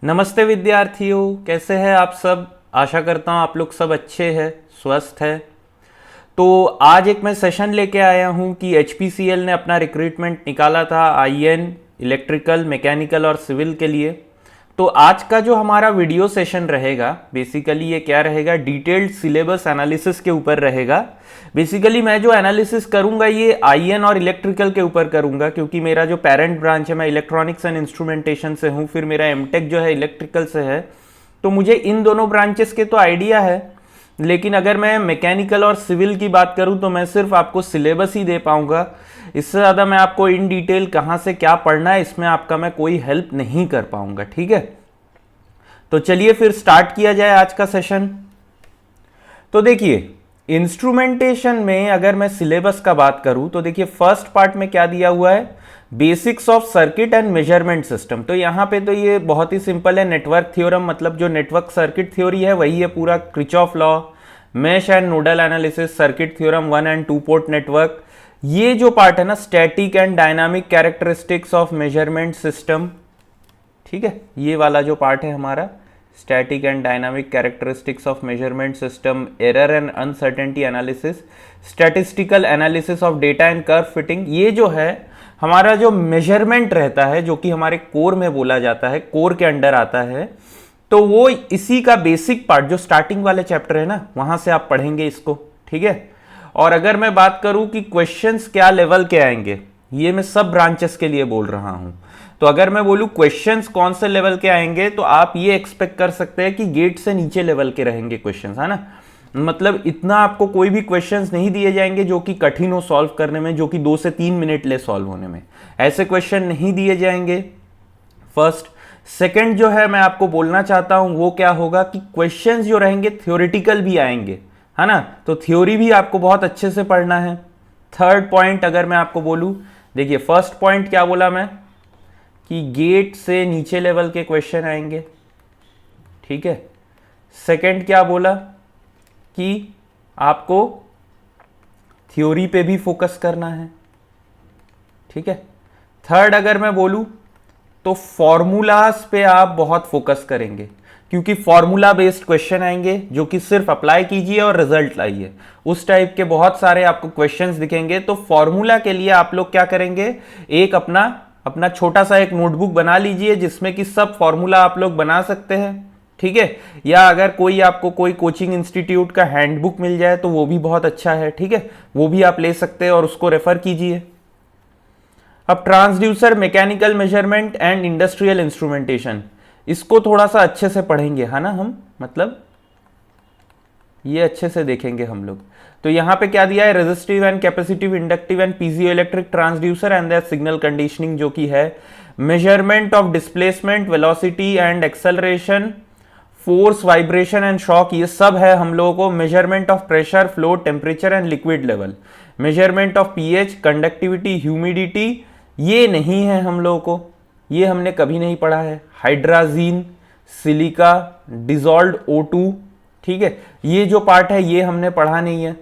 नमस्ते विद्यार्थियों, कैसे हैं आप सब। आशा करता हूँ आप लोग सब अच्छे हैं, स्वस्थ हैं। तो आज एक मैं सेशन लेके आया हूँ कि एचपीसीएल ने अपना रिक्रूटमेंट निकाला था आईएन इलेक्ट्रिकल, मैकेनिकल और सिविल के लिए। तो आज का जो हमारा वीडियो सेशन रहेगा, बेसिकली ये क्या रहेगा, डिटेल्ड सिलेबस एनालिसिस के ऊपर रहेगा। बेसिकली मैं जो एनालिसिस करूंगा ये आईएन और इलेक्ट्रिकल के ऊपर करूंगा, क्योंकि मेरा जो पेरेंट ब्रांच है मैं इलेक्ट्रॉनिक्स एंड इंस्ट्रूमेंटेशन से हूँ, फिर मेरा एमटेक जो है इलेक्ट्रिकल से है। तो मुझे इन दोनों ब्रांचेस के तो आइडिया है, लेकिन अगर मैं मैकेनिकल और सिविल की बात करूं तो मैं सिर्फ आपको सिलेबस ही दे पाऊंगा। इससे ज़्यादा मैं आपको इन डिटेल कहाँ से क्या पढ़ना है इसमें आपका मैं कोई हेल्प नहीं कर पाऊंगा, ठीक है। तो चलिए फिर स्टार्ट किया जाए आज का सेशन। तो देखिए, इंस्ट्रूमेंटेशन में अगर मैं सिलेबस का बात करूं तो देखिए फर्स्ट पार्ट में क्या दिया हुआ है, basics of circuit and measurement system. तो यहाँ पे तो ये बहुत ही सिंपल है, नेटवर्क थ्योरम, मतलब जो नेटवर्क सर्किट थ्योरी है वही है पूरा, Kirchhoff law, mesh and nodal analysis, circuit theorem, 1 and 2 port network. ये जो पार्ट है ना, static and dynamic characteristics of measurement system, ठीक है, ये वाला जो पार्ट है हमारा, static and dynamic characteristics of measurement system, error and uncertainty analysis, statistical analysis of data and curve fitting. ये जो है हमारा जो मेजरमेंट रहता है, जो कि हमारे कोर में बोला जाता है, कोर के अंडर आता है, तो वो इसी का बेसिक पार्ट जो स्टार्टिंग वाले चैप्टर है ना, वहां से आप पढ़ेंगे इसको, ठीक है। और अगर मैं बात करूं कि क्वेश्चंस क्या लेवल के आएंगे, ये मैं सब ब्रांचेस के लिए बोल रहा हूं। तो अगर मैं बोलूं क्वेश्चंस कौन से लेवल के आएंगे, तो आप ये एक्सपेक्ट कर सकते हैं कि गेट से नीचे लेवल के रहेंगे क्वेश्चंस, है ना। मतलब इतना आपको कोई भी क्वेश्चंस नहीं दिए जाएंगे जो कि कठिन हो सॉल्व करने में, जो कि 2 से 3 मिनट ले सॉल्व होने में, ऐसे क्वेश्चन नहीं दिए जाएंगे। फर्स्ट। सेकंड जो है मैं आपको बोलना चाहता हूं वो क्या होगा कि क्वेश्चंस जो रहेंगे थ्योरेटिकल भी आएंगे, है ना, तो थ्योरी भी आपको बहुत अच्छे से पढ़ना है। थर्ड पॉइंट अगर मैं आपको बोलूं, देखिए फर्स्ट पॉइंट क्या बोला मैं कि गेट से नीचे लेवल के क्वेश्चन आएंगे, ठीक है। सेकंड क्या बोला कि आपको थ्योरी पे भी फोकस करना है, ठीक है। थर्ड अगर मैं बोलूं तो फॉर्मूलाज पे आप बहुत फोकस करेंगे, क्योंकि फॉर्मूला बेस्ड क्वेश्चन आएंगे जो कि सिर्फ अप्लाई कीजिए और रिजल्ट लाइए, उस टाइप के बहुत सारे आपको क्वेश्चंस दिखेंगे। तो फॉर्मूला के लिए आप लोग क्या करेंगे, एक अपना छोटा सा एक नोटबुक बना लीजिए जिसमें कि सब फॉर्मूला आप लोग बना सकते हैं, ठीक है। या अगर कोई आपको कोई कोचिंग इंस्टीट्यूट का हैंडबुक मिल जाए तो वो भी बहुत अच्छा है, ठीक है, वो भी आप ले सकते हैं और उसको रेफर कीजिए। अब transducer, mechanical measurement and industrial instrumentation, इसको थोड़ा सा अच्छे से पढ़ेंगे, है ना हम, मतलब ये अच्छे से देखेंगे हम लोग। तो यहां पे क्या दिया है, resistive and capacitive, inductive and piezoelectric transducer and their signal conditioning, जो कि है measurement of displacement, velocity and acceleration, force, vibration and shock, ये सब है हम लोगों को। Measurement of pressure, flow, temperature and liquid level, measurement of pH, conductivity, humidity, ये नहीं है हम लोगों को, ये हमने कभी नहीं पढ़ा है। हाइड्राजीन, सिलिका, डिजॉल्व्ड O2, ठीक है, ये जो पार्ट है ये हमने पढ़ा नहीं है।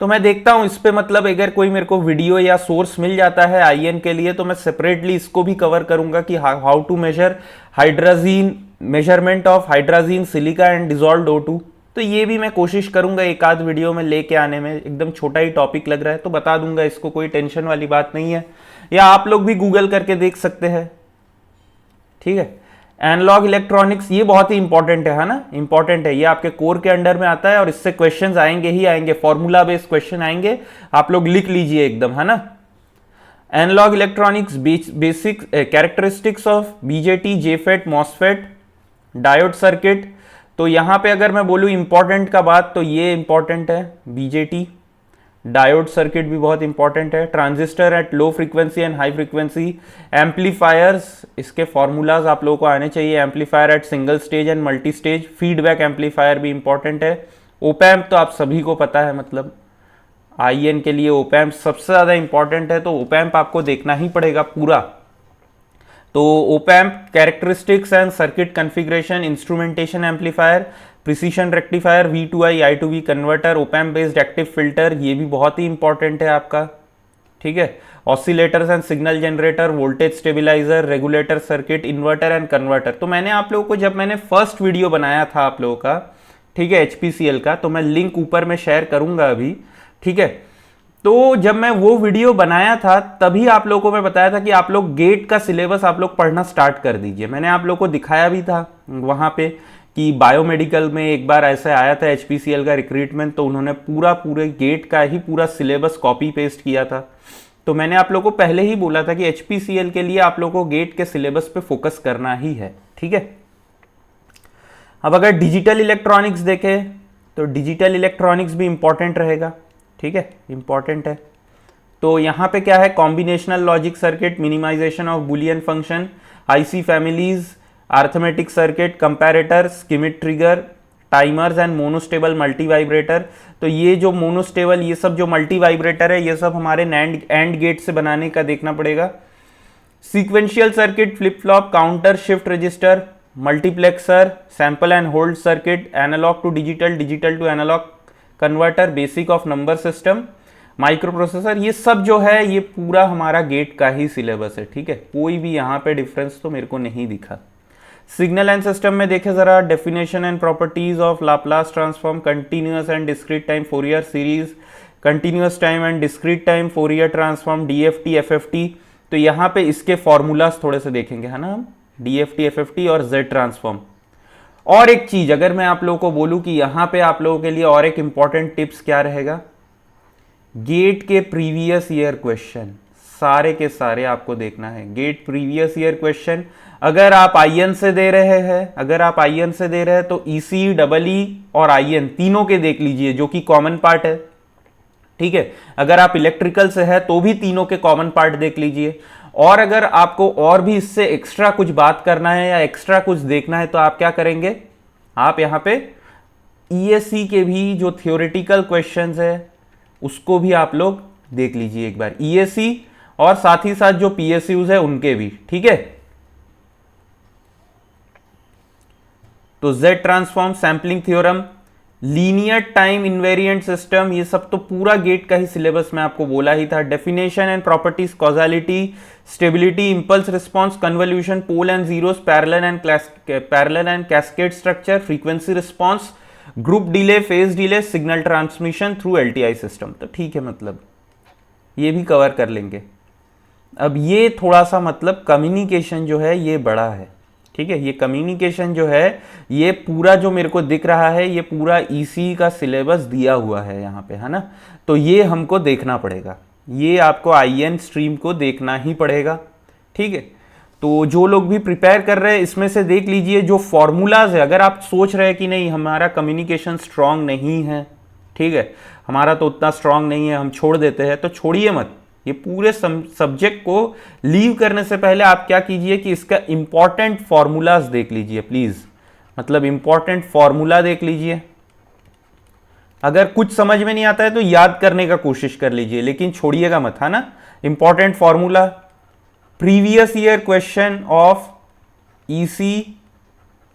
तो मैं देखता हूं इस पे, मतलब अगर कोई मेरे को वीडियो या सोर्स मिल जाता है आईएन के लिए तो मैं सेपरेटली इसको भी कवर करूंगा कि how to measure hydrazine, measurement of hydrazine, silica and dissolved O2। तो ये भी मैं कोशिश करूंगा एक आध वीडियो में लेके आने में, एकदम छोटा ही टॉपिक लग रहा है तो बता दूंगा, इसको कोई टेंशन वाली बात नहीं है, या आप लोग भी गूगल करके देख सकते हैं, ठीक है। एनालॉग इलेक्ट्रॉनिक्स, ये बहुत ही इंपॉर्टेंट है ना, इंपॉर्टेंट है, ये आपके कोर के अंडर में आता है और इससे क्वेश्चंस आएंगे ही आएंगे, फॉर्मूला बेस्ड क्वेश्चन आएंगे, आप लोग लिख लीजिए एकदम, है ना। Analogue electronics, basic characteristics of BJT, JFET, MOSFET, diode circuit. तो यहां पे अगर मैं बोलूं इंपॉर्टेंट का बात तो ये इंपॉर्टेंट है, बीजेटी, डायोड सर्किट भी बहुत इंपॉर्टेंट है। Transistor at low frequency and high frequency, amplifiers, इसके फॉर्मूलाज आप लोगों को आने चाहिए, amplifier at single stage and multi stage, feedback amplifier भी इंपॉर्टेंट है। ओपैम्प तो आप सभी को पता है, मतलब आईएन के लिए ओपैम्प सबसे ज़्यादा इंपॉर्टेंट है, तो ओपैम्प आपको देखना ही पड़ेगा पूरा। तो op-amp, characteristics and circuit configuration, instrumentation amplifier, precision rectifier, V2I I2V converter, op-amp based active filter, ये भी बहुत ही इंपॉर्टेंट है आपका, ठीक है, oscillators and signal generator, voltage stabiliser, regulator circuit, inverter and converter. तो मैंने आप लोगों को, जब मैंने फर्स्ट वीडियो बनाया था आप लोगों का, ठीक है, HPCL का, तो मैं लिंक ऊपर में शेयर करूंगा अभी, ठीक है। तो जब मैं वो वीडियो बनाया था तभी आप लोगों को मैं बताया था कि आप लोग गेट का सिलेबस आप लोग पढ़ना स्टार्ट कर दीजिए। मैंने आप लोगों को दिखाया भी था वहां पे कि बायोमेडिकल में एक बार ऐसे आया था HPCL का रिक्रूटमेंट, तो उन्होंने पूरे गेट का ही पूरा सिलेबस कॉपी पेस्ट किया था। तो मैंने आप लोगों को पहले ही बोला था कि HPCL के लिए आप लोगों को गेट के सिलेबस पे फोकस करना ही है, ठीक है। अब अगर डिजिटल इलेक्ट्रॉनिक्स देखें तो डिजिटल इलेक्ट्रॉनिक्स भी इंपॉर्टेंट रहेगा, ठीक है, इंपॉर्टेंट है। तो यहाँ पे क्या है, combinational logic circuit, minimisation of Boolean function, IC families, arithmetic circuit, comparator, Schmitt trigger, timers and monostable multivibrator. तो ये जो मोनोस्टेबल, ये सब जो मल्टी वाइब्रेटर है, ये सब हमारे नैंड एंड गेट से बनाने का देखना पड़ेगा। Sequential circuit, flip flop, counter, shift register, multiplexer, sample and hold circuit, analogue to digital, digital to analogue converter, basic of number system, microprocessor, ये सब जो है ये पूरा हमारा गेट का ही सिलेबस है, ठीक है। कोई भी यहाँ पे डिफरेंस तो मेरे को नहीं दिखा। सिग्नल एंड सिस्टम में देखें जरा, definition and properties of Laplace transform, continuous and discrete time Fourier series, continuous time and discrete time Fourier transform, DFT FFT। तो यहाँ पे इसके फॉर्मूलाज थोड़े से देखेंगे, है ना हम, DFT FFT और Z ट्रांसफॉर्म। और एक चीज अगर मैं आप लोगों को बोलूं कि यहां पे आप लोगों के लिए और एक इंपॉर्टेंट टिप्स क्या रहेगा, गेट के प्रीवियस ईयर क्वेश्चन सारे के सारे आपको देखना है। गेट प्रीवियस ईयर क्वेश्चन अगर आप IN से दे रहे हैं, अगर आप IN से दे रहे हैं तो EC, EE और IN तीनों के देख लीजिए, जो कि कॉमन पार्ट है, ठीक है। अगर आप इलेक्ट्रिकल से है तो भी तीनों के कॉमन पार्ट देख लीजिए। और अगर आपको और भी इससे एक्स्ट्रा कुछ बात करना है या एक्स्ट्रा कुछ देखना है तो आप क्या करेंगे, आप यहाँ पे ESC के भी जो थियोरेटिकल क्वेश्चंस है उसको भी आप लोग देख लीजिए एक बार, ESC और साथ ही साथ जो PSUs है उनके भी, ठीक है। तो Z transform, sampling theorem, linear time invariant system, ये सब तो पूरा गेट का ही सिलेबस मैं आपको बोला ही था। Definition and properties, causality, stability, impulse response, convolution, pole and zeros, parallel and cascade structure, frequency response, group delay, phase delay, signal transmission through LTI system. तो ठीक है, मतलब ये भी कवर कर लेंगे। अब ये थोड़ा सा मतलब कम्युनिकेशन जो है ये बड़ा है, ठीक है। ये कम्युनिकेशन जो है ये पूरा जो मेरे को दिख रहा है ये पूरा EC का सिलेबस दिया हुआ है यहाँ पे, है ना। तो ये हमको देखना पड़ेगा, ये आपको IN स्ट्रीम को देखना ही पड़ेगा, ठीक है। तो जो लोग भी प्रिपेयर कर रहे हैं इसमें से देख लीजिए जो फॉर्मूलाज है। अगर आप सोच रहे हैं कि नहीं हमारा कम्युनिकेशन स्ट्रांग नहीं है, ठीक है, हमारा तो उतना स्ट्रांग नहीं है, हम छोड़ देते हैं, तो छोड़िए मत। ये पूरे सब्जेक्ट को लीव करने से पहले आप क्या कीजिए कि इसका इंपॉर्टेंट फॉर्मूलाज देख लीजिए प्लीज, मतलब इंपॉर्टेंट फॉर्मूला देख लीजिए। अगर कुछ समझ में नहीं आता है तो याद करने का कोशिश कर लीजिए, लेकिन छोड़िएगा मत, है ना। Important formula, previous year question of EC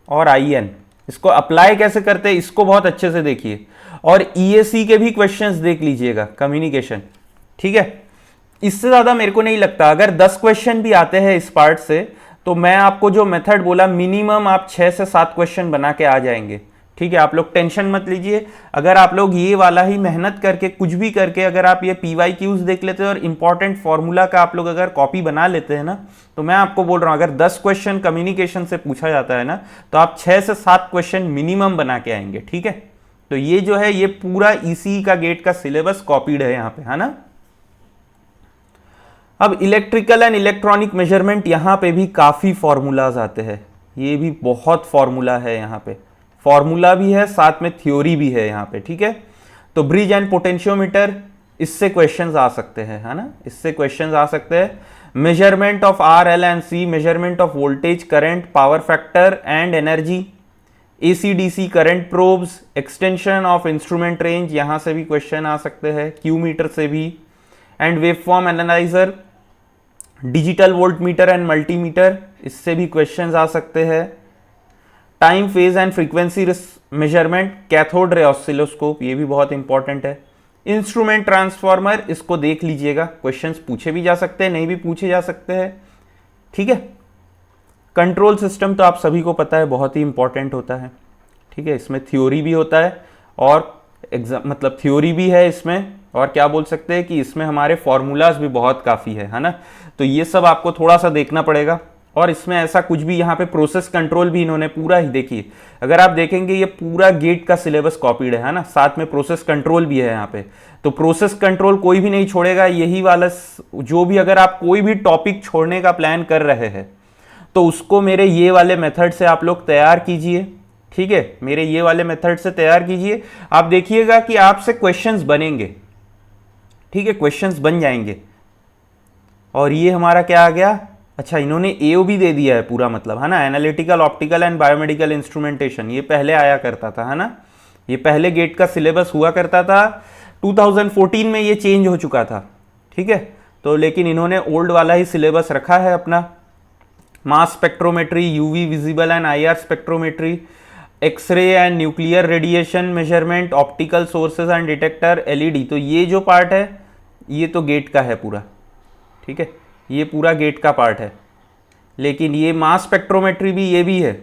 और IN, इसको अप्लाई कैसे करते हैं इसको बहुत अच्छे से देखिए। और ESC के भी क्वेश्चंस देख लीजिएगा, कम्युनिकेशन, ठीक है। इससे ज्यादा मेरे को नहीं लगता, अगर 10 क्वेश्चन भी आते हैं इस पार्ट से तो मैं आपको जो मेथड बोला मिनिमम आप 6 से 7 क्वेश्चन बना के आ जाएंगे, ठीक है। आप लोग टेंशन मत लीजिए। अगर आप लोग ये वाला ही मेहनत करके कुछ भी करके अगर आप ये PYQs देख लेते हैं और इंपॉर्टेंट फॉर्मूला का आप लोग अगर कॉपी बना लेते हैं ना, तो मैं आपको बोल रहा हूं अगर 10 क्वेश्चन कम्युनिकेशन से पूछा जाता है ना तो आप 6 से 7 क्वेश्चन मिनिमम बना के आएंगे, ठीक है। तो ये जो है ये पूरा EC का गेट का सिलेबस कॉपीड है यहाँ पे, है ना। अब इलेक्ट्रिकल एंड इलेक्ट्रॉनिक मेजरमेंट, यहां पे भी काफी फॉर्मूलाज आते हैं, ये भी बहुत फॉर्मूला है यहाँ पे, फॉर्मूला भी है साथ में थ्योरी भी है यहाँ पे, ठीक है। तो ब्रिज एंड पोटेंशियोमीटर, इससे क्वेश्चंस आ सकते हैं, है ना, इससे क्वेश्चंस आ सकते हैं। Measurement of R, L and C, measurement of voltage, current, power factor and energy, AC/DC current probes, extension of instrument range, यहां से भी क्वेश्चन आ सकते हैं, क्यू मीटर से भी, and waveform analyser, digital volt meter and multimeter, इससे भी questions आ सकते हैं। Time phase and frequency measurement, cathode ray oscilloscope, ये भी बहुत इंपॉर्टेंट है। इंस्ट्रूमेंट ट्रांसफॉर्मर, इसको देख लीजिएगा, क्वेश्चंस पूछे भी जा सकते हैं, नहीं भी पूछे जा सकते हैं, ठीक है। कंट्रोल सिस्टम तो आप सभी को पता है बहुत ही इंपॉर्टेंट होता है, ठीक है। इसमें थ्योरी भी होता है और एग्जाम मतलब थ्योरी भी है इसमें, और क्या बोल सकते हैं कि इसमें हमारे फॉर्मूलाज भी बहुत काफ़ी है ना। तो ये सब आपको थोड़ा सा देखना पड़ेगा। और इसमें ऐसा कुछ भी, यहाँ पे प्रोसेस कंट्रोल भी इन्होंने पूरा ही, देखिए अगर आप देखेंगे ये पूरा गेट का सिलेबस कॉपीड है ना, साथ में प्रोसेस कंट्रोल भी है यहाँ पे। तो प्रोसेस कंट्रोल कोई भी नहीं छोड़ेगा, यही वाला जो भी, अगर आप कोई भी टॉपिक छोड़ने का प्लान कर रहे हैं तो उसको मेरे ये वाले मेथड से आप लोग तैयार कीजिए, ठीक है। मेरे ये वाले मेथड से तैयार कीजिए, आप देखिएगा कि आपसे क्वेश्चंस बनेंगे, ठीक है, क्वेश्चंस बन जाएंगे। और ये हमारा क्या आ गया, अच्छा इन्होंने एओ भी दे दिया है पूरा, मतलब है ना, analytical optical and biomedical instrumentation, ये पहले आया करता था, है ना, ये पहले गेट का सिलेबस हुआ करता था। 2014 में ये चेंज हो चुका था, ठीक है। तो लेकिन इन्होंने ओल्ड वाला ही सिलेबस रखा है अपना। Mass spectrometry, UV visible and IR spectrometry, X ray and nuclear radiation measurement, optical sources and detector, LED. तो ये जो पार्ट है ये तो गेट का है पूरा, ठीक है, ये पूरा गेट का पार्ट है। लेकिन ये मास स्पेक्ट्रोमेट्री भी, ये भी है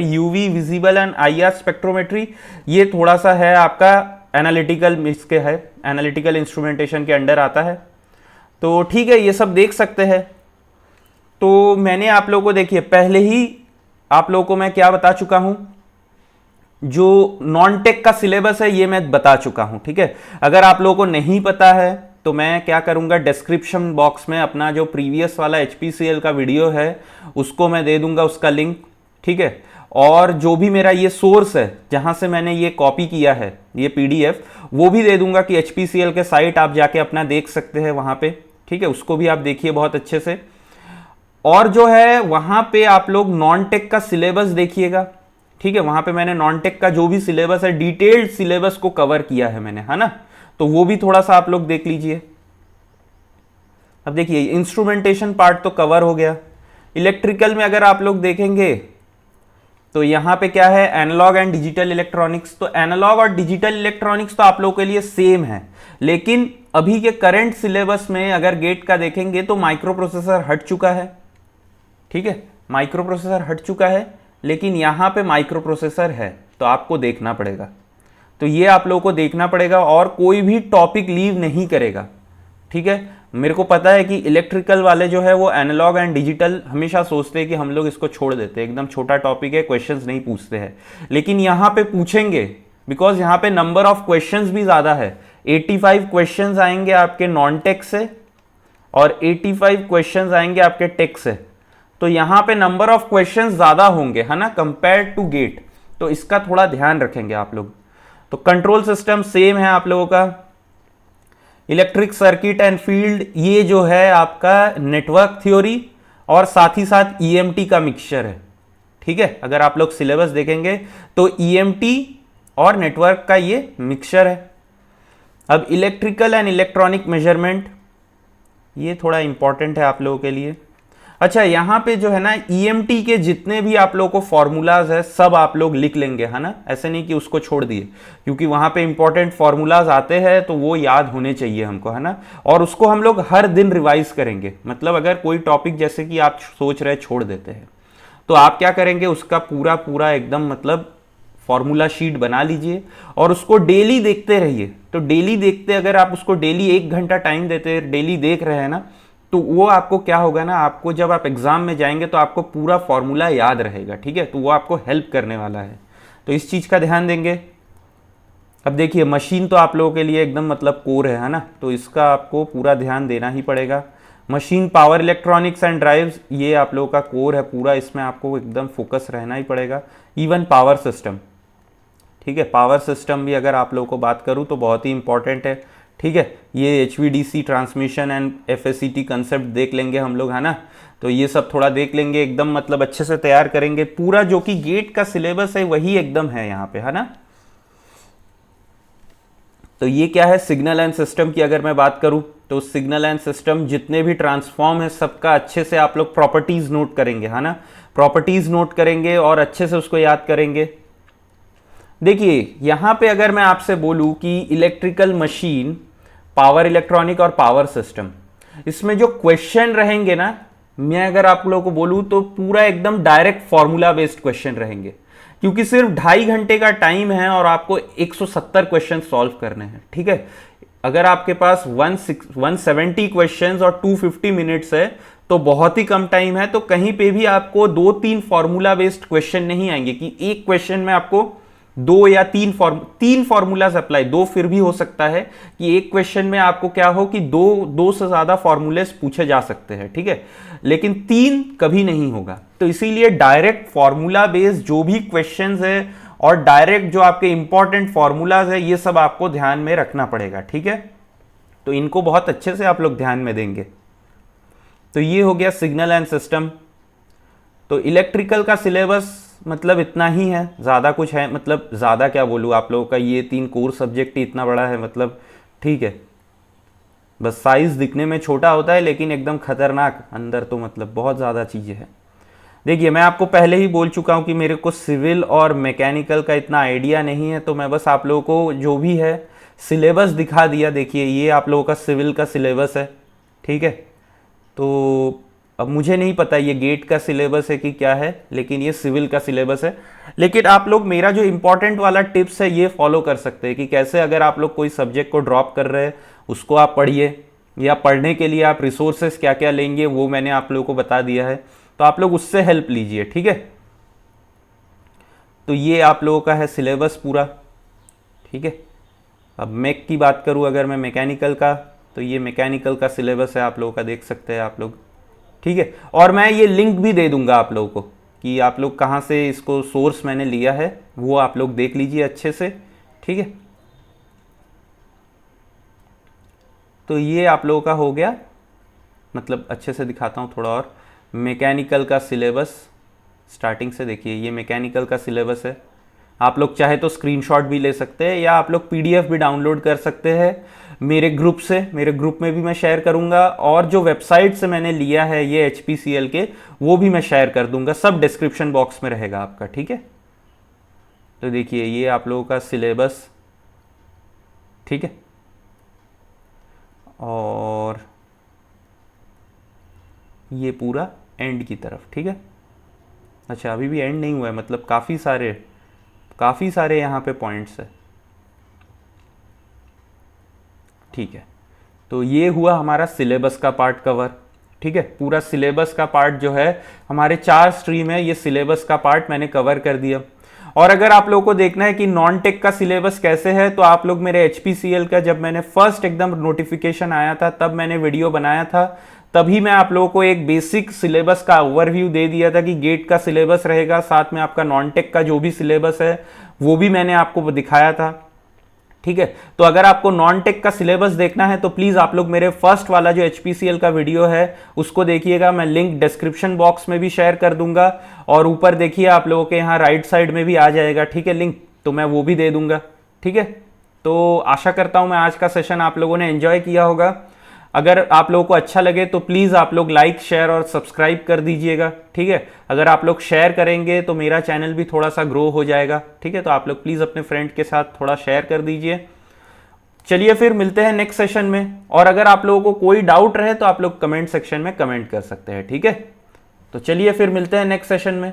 UV visible and IR spectrometry, ये थोड़ा सा है आपका एनालिटिकल मिक्स के है, एनालिटिकल इंस्ट्रूमेंटेशन के अंडर आता है। तो ठीक है, ये सब देख सकते हैं। तो मैंने आप लोगों को, देखिए पहले ही आप लोगों को मैं क्या बता चुका हूं, जो नॉन टेक का सिलेबस है ये मैं बता चुका हूं, ठीक है। अगर आप लोगों को नहीं पता है तो मैं क्या करूंगा, डिस्क्रिप्शन बॉक्स में अपना जो प्रीवियस वाला एचपीसीएल का वीडियो है उसको मैं दे दूंगा, उसका लिंक, ठीक है। और जो भी मेरा ये सोर्स है जहां से मैंने ये कॉपी किया है ये पीडीएफ, वो भी दे दूंगा कि एचपीसीएल के साइट आप जाके अपना देख सकते हैं वहां पे, ठीक है, उसको भी आप देखिए बहुत अच्छे से। और जो है वहां पे आप लोग नॉन टेक का सिलेबस देखिएगा, ठीक है, वहां पे मैंने नॉन टेक का जो भी सिलेबस है, डिटेल्ड सिलेबस को कवर किया है मैंने, है ना। तो वो भी थोड़ा सा आप लोग देख लीजिए। अब देखिए इंस्ट्रूमेंटेशन पार्ट तो कवर हो गया। इलेक्ट्रिकल में अगर आप लोग देखेंगे तो यहां पे क्या है, एनालॉग एंड डिजिटल इलेक्ट्रॉनिक्स। तो एनालॉग और डिजिटल इलेक्ट्रॉनिक्स तो आप लोगों के लिए सेम है, लेकिन अभी के करंट सिलेबस में अगर गेट का देखेंगे तो माइक्रो प्रोसेसर हट चुका है, ठीक है, माइक्रो प्रोसेसर हट चुका है, लेकिन यहां पे माइक्रो प्रोसेसर है, तो आपको देखना पड़ेगा। तो ये आप लोगों को देखना पड़ेगा, और कोई भी टॉपिक लीव नहीं करेगा, ठीक है। मेरे को पता है कि इलेक्ट्रिकल वाले जो है वो एनालॉग एंड डिजिटल हमेशा सोचते हैं कि हम लोग इसको छोड़ देते हैं, एकदम छोटा टॉपिक है, क्वेश्चंस नहीं पूछते हैं, लेकिन यहाँ पे पूछेंगे, बिकॉज यहाँ पे नंबर ऑफ क्वेश्चंस भी ज़्यादा है। 85 क्वेश्चंस आएंगे आपके नॉन टेक से और 85 क्वेश्चंस आएंगे आपके टेक से। तो यहाँ पे नंबर ऑफ क्वेश्चंस ज़्यादा होंगे, है ना, कंपेयर टू गेट। तो इसका थोड़ा ध्यान रखेंगे आप लोग। तो कंट्रोल सिस्टम सेम है आप लोगों का। इलेक्ट्रिक सर्किट एंड फील्ड, ये जो है आपका नेटवर्क थ्योरी और साथ ही साथ ईएमटी का मिक्सचर है, ठीक है। अगर आप लोग सिलेबस देखेंगे तो ईएमटी और नेटवर्क का ये मिक्सचर है। अब इलेक्ट्रिकल एंड इलेक्ट्रॉनिक मेजरमेंट, ये थोड़ा इंपॉर्टेंट है आप लोगों के लिए। अच्छा, यहाँ पे जो है ना ईएमटी के जितने भी आप लोगों को फॉर्मूलाज है सब आप लोग लिख लेंगे, है ना, ऐसे नहीं कि उसको छोड़ दिए, क्योंकि वहाँ पे इंपॉर्टेंट फॉर्मूलाज आते हैं तो वो याद होने चाहिए हमको, है ना। और उसको हम लोग हर दिन रिवाइज करेंगे। मतलब अगर कोई टॉपिक जैसे कि आप सोच रहे छोड़ देते हैं तो आप क्या करेंगे, उसका पूरा पूरा एकदम मतलब फॉर्मूला शीट बना लीजिए और उसको डेली देखते रहिए। तो डेली देखते, अगर आप उसको डेली 1 घंटा टाइम देते, डेली देख रहे हैं ना, तो वो आपको क्या होगा ना, आपको जब आप एग्जाम में जाएंगे तो आपको पूरा फॉर्मूला याद रहेगा, ठीक है। तो वो आपको हेल्प करने वाला है, तो इस चीज़ का ध्यान देंगे। अब देखिए मशीन तो आप लोगों के लिए एकदम मतलब कोर है ना, तो इसका आपको पूरा ध्यान देना ही पड़ेगा। Machine, power electronics and drives, ये आप लोगों का कोर है पूरा, इसमें आपको एकदम फोकस रहना ही पड़ेगा। इवन पावर सिस्टम, ठीक है, पावर सिस्टम भी अगर आप लोगों को बात करूँ तो बहुत ही इंपॉर्टेंट है, ठीक है। ये HVDC transmission and FSCT concept देख लेंगे हम लोग, है ना। तो ये सब थोड़ा देख लेंगे, एकदम मतलब अच्छे से तैयार करेंगे। पूरा जो कि गेट का सिलेबस है वही एकदम है यहाँ पे, है ना। तो ये क्या है, सिग्नल एंड सिस्टम की अगर मैं बात करूँ तो सिग्नल एंड सिस्टम जितने भी ट्रांसफॉर्म है सबका अच्छे से आप लोग प्रॉपर्टीज नोट करेंगे, है ना, प्रॉपर्टीज नोट करेंगे और अच्छे से उसको याद करेंगे। देखिए यहाँ पे अगर मैं आपसे बोलूँ कि इलेक्ट्रिकल मशीन, पावर इलेक्ट्रॉनिक और पावर सिस्टम, इसमें जो क्वेश्चन रहेंगे ना, मैं अगर आप लोगों को बोलूँ तो पूरा एकदम डायरेक्ट फॉर्मूला बेस्ड क्वेश्चन रहेंगे, क्योंकि सिर्फ 2.5 घंटे का टाइम है और आपको 170 क्वेश्चन सॉल्व करने हैं। ठीक है, अगर आपके पास 170 क्वेश्चंस और 250 मिनट्स है तो बहुत ही कम टाइम है। तो कहीं पे भी आपको 2-3 फॉर्मूला बेस्ड क्वेश्चन नहीं आएंगे कि एक क्वेश्चन में आपको 2 या 3 फॉर्मूलाज अप्लाई, 2 फिर भी हो सकता है कि एक क्वेश्चन में आपको क्या हो कि दो से ज्यादा फॉर्मूलेस पूछे जा सकते हैं। ठीक है, लेकिन 3 कभी नहीं होगा। तो इसीलिए डायरेक्ट फॉर्मूला बेस्ड जो भी क्वेश्चंस है और डायरेक्ट जो आपके इंपॉर्टेंट फॉर्मूलाज है, ये सब आपको ध्यान में रखना पड़ेगा। ठीक है, तो इनको बहुत अच्छे से आप लोग ध्यान में देंगे। तो ये हो गया सिग्नल एंड सिस्टम। तो इलेक्ट्रिकल का सिलेबस मतलब इतना ही है, ज़्यादा कुछ है, मतलब ज़्यादा क्या बोलूँ आप लोगों का, ये 3 कोर सब्जेक्ट ही इतना बड़ा है, मतलब ठीक है, बस साइज दिखने में छोटा होता है लेकिन एकदम खतरनाक अंदर तो मतलब बहुत ज़्यादा चीज़ें हैं। देखिए मैं आपको पहले ही बोल चुका हूँ कि मेरे को सिविल और मैकेनिकल का इतना आइडिया नहीं है, तो मैं बस आप लोगों को जो भी है सिलेबस दिखा दिया। देखिए ये आप लोगों का सिविल का सिलेबस है। ठीक है, तो अब मुझे नहीं पता ये गेट का सिलेबस है कि क्या है, लेकिन ये सिविल का सिलेबस है। लेकिन आप लोग मेरा जो इंपॉर्टेंट वाला टिप्स है ये फॉलो कर सकते हैं कि कैसे अगर आप लोग कोई सब्जेक्ट को ड्रॉप कर रहे हैं उसको आप पढ़िए, या पढ़ने के लिए आप रिसोर्सेस क्या क्या लेंगे वो मैंने आप लोगों को बता दिया है, तो आप लोग उससे हेल्प लीजिए। ठीक है, तो ये आप लोगों का है सिलेबस पूरा। ठीक है, अब मैक की बात करूँ अगर मैं मैकेनिकल का, तो ये मैकेनिकल का सिलेबस है, आप लोगों का देख सकते हैं आप लोग। ठीक है, और मैं ये लिंक भी दे दूंगा आप लोगों को कि आप लोग कहाँ से इसको सोर्स मैंने लिया है वो आप लोग देख लीजिए अच्छे से। ठीक है, तो ये आप लोगों का हो गया, मतलब अच्छे से दिखाता हूँ थोड़ा और। मैकेनिकल का सिलेबस स्टार्टिंग से देखिए, ये मैकेनिकल का सिलेबस है। आप लोग चाहे तो स्क्रीनशॉट भी ले सकते हैं या आप लोग पीडीएफ भी डाउनलोड कर सकते हैं मेरे ग्रुप से, मेरे ग्रुप में भी मैं शेयर करूंगा, और जो वेबसाइट से मैंने लिया है ये HPCL के, वो भी मैं शेयर कर दूंगा, सब डिस्क्रिप्शन बॉक्स में रहेगा आपका। ठीक है, तो देखिए ये आप लोगों का सिलेबस। ठीक है, और ये पूरा एंड की तरफ। ठीक है, अच्छा अभी भी एंड नहीं हुआ है, मतलब काफ़ी सारे यहाँ पे पॉइंट्स है। ठीक है, तो ये हुआ हमारा सिलेबस का पार्ट कवर। ठीक है, पूरा सिलेबस का पार्ट जो है हमारे 4 स्ट्रीम है, ये सिलेबस का पार्ट मैंने कवर कर दिया। और अगर आप लोगों को देखना है कि नॉन टेक का सिलेबस कैसे है, तो आप लोग मेरे HPCL का जब मैंने फर्स्ट एकदम नोटिफिकेशन आया था तब मैंने वीडियो बनाया था, तभी मैं आप लोगों को एक बेसिक सिलेबस का ओवरव्यू दे दिया था कि गेट का सिलेबस रहेगा, साथ में आपका नॉन टेक का जो भी सिलेबस है वो भी मैंने आपको दिखाया था। ठीक है, तो अगर आपको नॉन टेक का सिलेबस देखना है तो प्लीज़ आप लोग मेरे फर्स्ट वाला जो HPCL का वीडियो है उसको देखिएगा, मैं लिंक डिस्क्रिप्शन बॉक्स में भी शेयर कर दूंगा, और ऊपर देखिए आप लोगों के यहाँ राइट साइड में भी आ जाएगा। ठीक है, लिंक तो मैं वो भी दे दूंगा। ठीक है, तो आशा करता हूँ मैं आज का सेशन आप लोगों ने एंजॉय किया होगा। अगर आप लोगों को अच्छा लगे तो प्लीज़ आप लोग लाइक शेयर और सब्सक्राइब कर दीजिएगा। ठीक है, अगर आप लोग शेयर करेंगे तो मेरा चैनल भी थोड़ा सा ग्रो हो जाएगा। ठीक है, तो आप लोग प्लीज़ अपने फ्रेंड के साथ थोड़ा शेयर कर दीजिए। चलिए फिर मिलते हैं नेक्स्ट सेशन में, और अगर आप लोगों को कोई डाउट रहे तो आप लोग कमेंट सेक्शन में कमेंट कर सकते हैं। ठीक है, तो चलिए फिर मिलते हैं नेक्स्ट सेशन में।